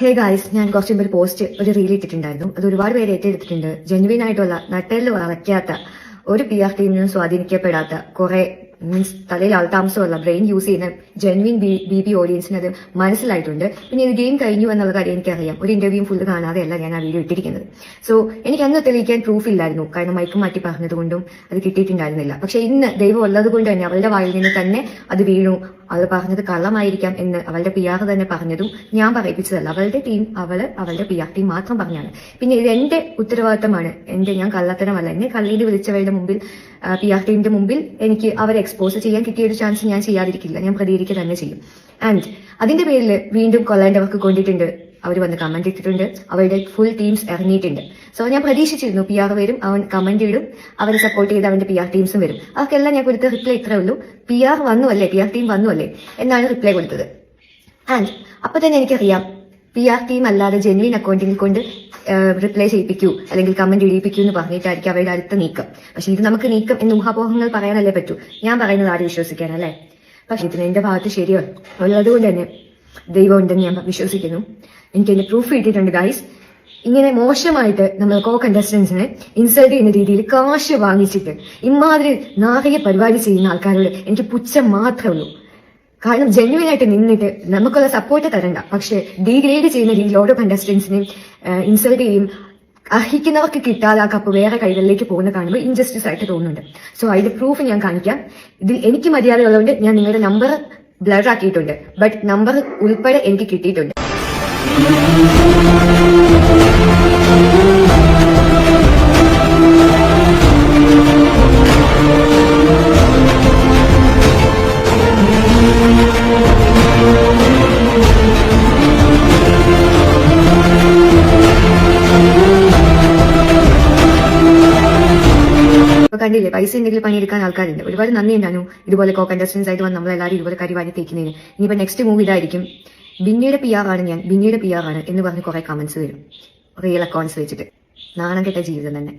Hey guys, ഞാൻ കുറച്ച് മുമ്പ് ഒരു പോസ്റ്റ് ഒരു റീൽ ഇട്ടിട്ടുണ്ടായിരുന്നു. അത് ഒരുപാട് പേര് ഏറ്റെടുത്തിട്ടുണ്ട്. ജെന്യുവൻ ആയിട്ടുള്ള നട്ടലിൽ വളയ്ക്കാത്ത ഒരു PR ടീമിനും സ്വാധീനിക്കപ്പെടാത്ത കുറെ മീൻസ് തലയിൽ ആൾതാമസമുള്ള ബ്രെയിൻ യൂസ് ചെയ്യുന്ന ജെന്യുവൻ BB ഓഡിയൻസിന് അത് മനസ്സിലായിട്ടുണ്ട്. പിന്നെ ഇത് ഗെയിം കഴിഞ്ഞു എന്നുള്ള കാര്യം എനിക്കറിയാം. ഒരു ഇന്റർവ്യൂ ഫുള്ള് കാണാതെയല്ല ഞാൻ ആ വീഡിയോ ഇട്ടിരിക്കുന്നത്. സോ എനിക്ക് അന്ന് തെളിയിക്കാൻ പ്രൂഫ് ഇല്ലായിരുന്നു, കാരണം മൈക്ക് മാറ്റി പറഞ്ഞതുകൊണ്ടും അത് കിട്ടിയിട്ടുണ്ടായിരുന്നില്ല. പക്ഷെ ഇന്ന് ദൈവം ഉള്ളത് കൊണ്ട് തന്നെ അവളുടെ വായിൽ നിന്ന് തന്നെ അത് വീണു. അവൾ പറഞ്ഞത് കള്ളമായിരിക്കാം എന്ന് അവളുടെ PR തന്നെ പറഞ്ഞതും ഞാൻ പറയിപ്പിച്ചതല്ല. അവളുടെ ടീം അവളുടെ PR ടീം മാത്രം പറഞ്ഞാണ്. പിന്നെ ഇത് എന്റെ ഉത്തരവാദിത്തമാണ്. ഞാൻ കള്ളത്തരമല്ല. എന്നെ കള്ളീട് വിളിച്ചവരുടെ മുമ്പിൽ PR ടീമിന്റെ മുമ്പിൽ എനിക്ക് അവരെ എക്സ്പോസ് ചെയ്യാൻ കിട്ടിയ ഒരു ചാൻസ് ഞാൻ ചെയ്യാതിരിക്കില്ല. ഞാൻ പ്രതികരിക്കുക തന്നെ ചെയ്യും. ആൻഡ് അതിന്റെ പേരിൽ വീണ്ടും കൊള്ളേണ്ടവർക്ക് കൊണ്ടിട്ടുണ്ട്. അവർ വന്ന് കമന്റ് ഇട്ടിട്ടുണ്ട്. അവരുടെ ഫുൾ ടീംസ് ഇറങ്ങിയിട്ടുണ്ട്. സോ ഞാൻ പ്രതീക്ഷിച്ചിരുന്നു PR വരും, അവൻ കമന്റ് ഇടും, അവരെ സപ്പോർട്ട് ചെയ്ത് അവന്റെ PR ടീംസും വരും. അവർക്കെല്ലാം ഞാൻ കൊടുത്ത റിപ്ലൈ ഇത്രേ ഉള്ളൂ: PR ടീം വന്നു അല്ലേ എന്നാണ് റിപ്ലൈ കൊടുത്തത്. ആൻഡ് അപ്പൊ തന്നെ എനിക്കറിയാം PR ടീം അല്ലാതെ ജെന്യുവൻ അക്കൗണ്ടിൽ കൊണ്ട് റിപ്ലൈ ചെയ്യിപ്പിക്കൂ അല്ലെങ്കിൽ കമന്റ് ഇടിയിപ്പിക്കൂ എന്ന് പറഞ്ഞിട്ടായിരിക്കും അവരുടെ അടുത്ത നീക്കം. പക്ഷെ ഇത് നമുക്ക് നീക്കം എന്ന് ഊഹാപോഹങ്ങൾ പറയാനല്ലേ പറ്റൂ. ഞാൻ പറയുന്നത് ആരും വിശ്വസിക്കാനല്ലേ. പക്ഷെ ഇതിന് എന്റെ ഭാഗത്ത് ശരിയോ അതുകൊണ്ട് തന്നെ ദൈവം ഉണ്ടെന്ന് ഞാൻ വിശ്വസിക്കുന്നു. എനിക്ക് എന്റെ പ്രൂഫ് കിട്ടിയിട്ടുണ്ട് ഗൈസ്. ഇങ്ങനെ മോശമായിട്ട് നമ്മൾ കണ്ടസ്റ്റൻസിനെ ഇൻസൾട്ട് ചെയ്യുന്ന രീതിയിൽ കാശ് വാങ്ങിച്ചിട്ട് ഇമാതിരി നാറിയ പരിപാടി ചെയ്യുന്ന ആൾക്കാരോട് എനിക്ക് പുച്ഛം മാത്രമേ ഉള്ളൂ. കാരണം ജെന്യുവൻ ആയിട്ട് നിന്നിട്ട് നമുക്കുള്ള സപ്പോർട്ട് തരണ്ട, പക്ഷെ ഡീഗ്രേഡ് ചെയ്യുന്ന രീതിയിൽ ഓരോ കണ്ടസ്റ്റൻസിനെയും ഇൻസൾട്ട് ചെയ്യും. അർഹിക്കുന്നവർക്ക് കിട്ടാതെ ആ കപ്പ് വേറെ കൈകളിലേക്ക് പോകുന്ന കാണുമ്പോൾ ഇൻജസ്റ്റിസ് ആയിട്ട് തോന്നുന്നുണ്ട്. സോ അതിന്റെ പ്രൂഫ് ഞാൻ കാണിക്കാം. ഇതിൽ എനിക്ക് മര്യാദ ഉള്ളതുകൊണ്ട് ഞാൻ നിങ്ങളുടെ നമ്പർ ബ്ലർ ആക്കിയിട്ടുണ്ട്. ബട്ട് നമ്പർ ഉൾപ്പെടെ എനിക്ക് കിട്ടിയിട്ടുണ്ട്. കണ്ടില്ലേ, പൈസ എന്തെങ്കിലും പണിയെടുക്കാൻ ആൾക്കാരുണ്ട്. ഒരുപാട് നന്ദി ഉണ്ടായിരുന്നു ഇതുപോലെ കണ്ടസ്റ്റൻസ് ആയിട്ട് വന്ന് നമ്മളെല്ലാവരും ഇതുപോലെ കരിവാരി തേക്കുന്നതിന്. ഇനിയിപ്പോ നെക്സ്റ്റ് മൂവി ഇതായിരിക്കും. ബിന്നിയുടെ PR ആണ് എന്ന് പറഞ്ഞ് കുറെ കമന്റ്സ് വരും, റിയൽ അക്കൗണ്ട്സ് വെച്ചിട്ട്. നാണം കെട്ട ജീവിതം തന്നെ.